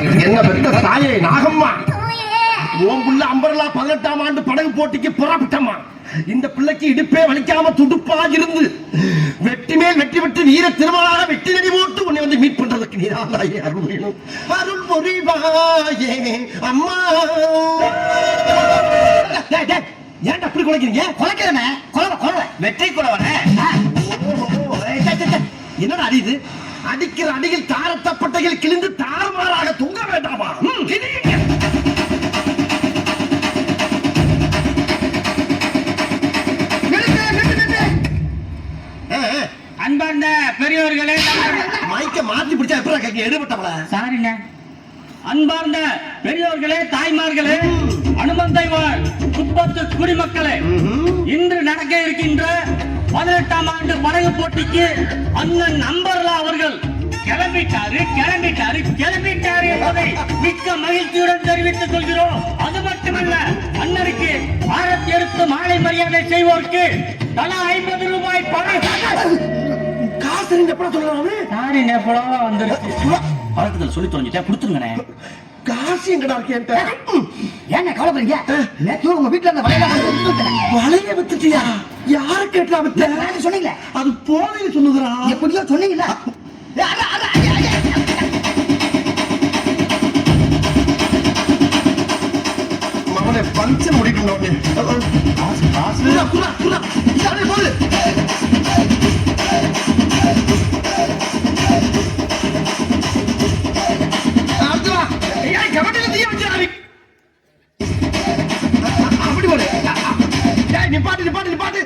என்ன பெற்ற தாயே நாகம்மா, உன் புள்ள அம்பர்லா 18ஆம் ஆண்டு படகு போட்டிக்கு புறப்பட்டம்மா. இந்த பிள்ளைக்கு இடுப்பே வலிக்காம துடுப்பா இருந்து வெற்றி மேல் வெற்றி பெற்று வீர திருமணாக வெற்றி நடி போட்டு உன்னை வந்து மீட் பண்றதுக்கு நீதான் அருள் வேணும். அருள் புரிவாயே அம்மா. ஏன்டா அப்படி குலைக்கிறீங்க? குலைக்கிறனே வெற்றி குலவனே. என்னடா அடிது? அடிக்கிற அடியில் தாரத்தப்பட்டைகள் கிழிந்து தாறுமாறாக தொங்க வேண்டாமா? அன்பார்ந்த பெரியோர்களே, மைக்க மாத்தி பிடிச்சா எப்படா கேட்க எடுபட்டவள? சாரிங்க. அன்பார்ந்த பெரியோர்களே, தாய்மார்களே, அனுமந்தை வாழ் குப்பத்து குடிமக்களே, இன்று நடக்க இருக்கின்ற 18ஆம் ஆண்டு படகு போட்டிக்கு அண்ணன் அம்பர்லா அவர்கள் கிளம்பிட்டாரு என்பதை மிக்க மகிழ்ச்சியுடன் தெரிவித்துக் கொள்கிறோம். அது மட்டுமல்ல, அண்ணனுக்கு ஆரத்தி எடுத்து மாலை மரியாதை செய்வோருக்கு தலா 50 ரூபாய் பணம் காசு எப்படா சொல்றாரு? சாரிங்க, புலவா வந்துருச்சு. பழக்கத்தில் சொல்லி தொலைஞ்சிட்டேன், கொடுத்துருங்கண்ணே. காசு எங்கடா இருக்கேன்ட்ட? ஏங்க கவலைப்படுறீங்க? நேத்து உங்க வீட்டுல அந்த வளைய வித்துட்டியா? யாரு கேட்டா வித்த? சொன்னீங்களே, அது போதையில சொன்னதுடா. எப்படியோ சொன்னீங்களா? மகனே பஞ்சம் முடிக்கணும். போது நிப்பாட்டு.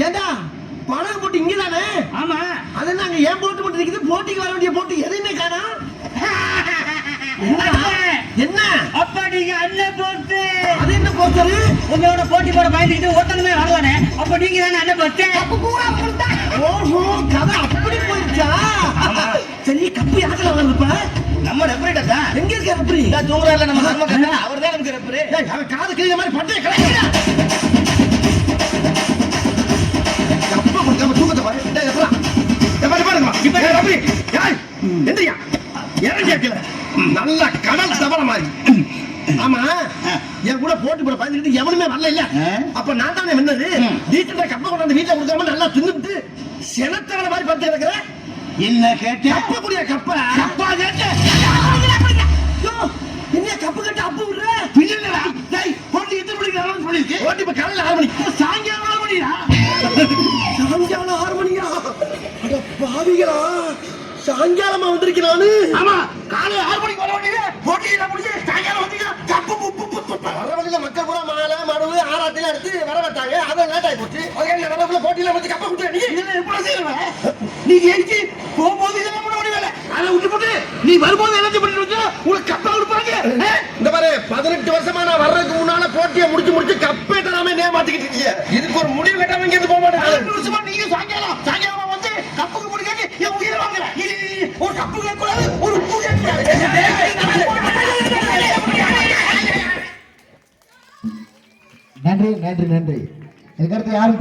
ஏண்டா பணம் போட்டு இங்கதானே? ஆமா. அது நாங்க ஏன் போட்டு போட்டு இருக்குது? போட்டிக்கு வர வேண்டிய போட்டு எதையுமே காணா. என்ன அப்ப நீங்க அண்ணன் போட்டு? அது என்ன போஸ்டர்? உங்களோட போட்டி போட பயந்துக்கிட்டு ஒருத்தனுமே வரலானே. அப்ப நீங்க தானே அண்ணன் போட்டு? ஓஹோ, கதை அப்படி போயிருச்சா? சரி, கப்பு யாருல வருதுப்ப? நம்ம ரெஃபரேட்டர் தான். எங்க இருக்க ரெஃபரி? தூங்குறாருல நம்ம கர்ம, அவர் தான் நமக்கு ரெஃபரி. அவன் காது கிழிய மாதிரி பட்டே கலக்கிறா. கப்ப கொடுக்காம தூக்கத்தை பாரு. டேய் எப்பறா? பாருங்க. இப்ப ரெஃபரி யாய் எந்திரியா? ஏன் கேட்கல? நல்ல கடல் தவற மாதிரி. ஆமா, என் கூட போட்டு போட பயந்துட்டு எவனுமே வரல இல்ல. அப்ப நான் தானே வென்னது. வீட்டுல கப்ப கொண்டாந்து வீட்டுல கொடுக்காம நல்லா தின்னுட்டு செனத்தவன மாதிரி படுத்து கிடக்குற. என்ன கேட்ட? கப்ப குடியா கப்ப. கப்பா கேட்ட. என்ன கப்பு கட்ட அப்பு விடுற? பின்னடா. டேய், போட்டி எத்தனை மணிக்கு ஆரம்பிச்சு சொல்லிருக்கு? போட்டி இப்ப காலையில 6 மணிக்கு. சாயங்காலம் 6 மணிடா. சாயங்காலம் 6 மணியா? அட பாவிகளா, சாயங்காலமா வந்திருக்கிறானு? ஆமா, காலையில 6 மணிக்கு வர வேண்டியது. போட்டியில முடிஞ்சு சாயங்காலம் வந்தீங்க. கப்பு வர வழியில மக்கள் பூரா மாலை மடுவு ஆராத்தில எடுத்து வரவட்டாங்க. அதான் லேட் ஆகி போச்சு. அதுக்காக வரப்புல போட்டியில வந்து கப்ப குடுத்து நீ இதெல்லாம் எப்படி செய்யறவ? நீ ஜெயிச்சு போகும்போது இதெல்லாம் பண்ண முடியல. அதை விட்டு போட்டு நீ வரும்போது என்ன பண்ணிட்டு வந்து உனக்கு கப்ப கொடுப்பாங்க. இந்த பாரு, 18 வருஷமா நான் வர்றதுக்கு முன்னால போட்டியை முடிச்சு கப்பே தராம மாத்திக்கிட்டு இருக்கீங்க. இதுக்கு ஒரு முடிவு கட்டாம இங்க இருந்து போக மாட்டேன். 18 வருஷமா நீங்க சாயங்காலமா வந்து கப்புக்கு முடிக்காது என் உயிரை வாங்குற. ஒரு கப்பு கேட்கக்கூடாது, ஒரு உப்பு கேட்கக்கூடாது. நன்றி. இதுக்கடுத்து யாரும்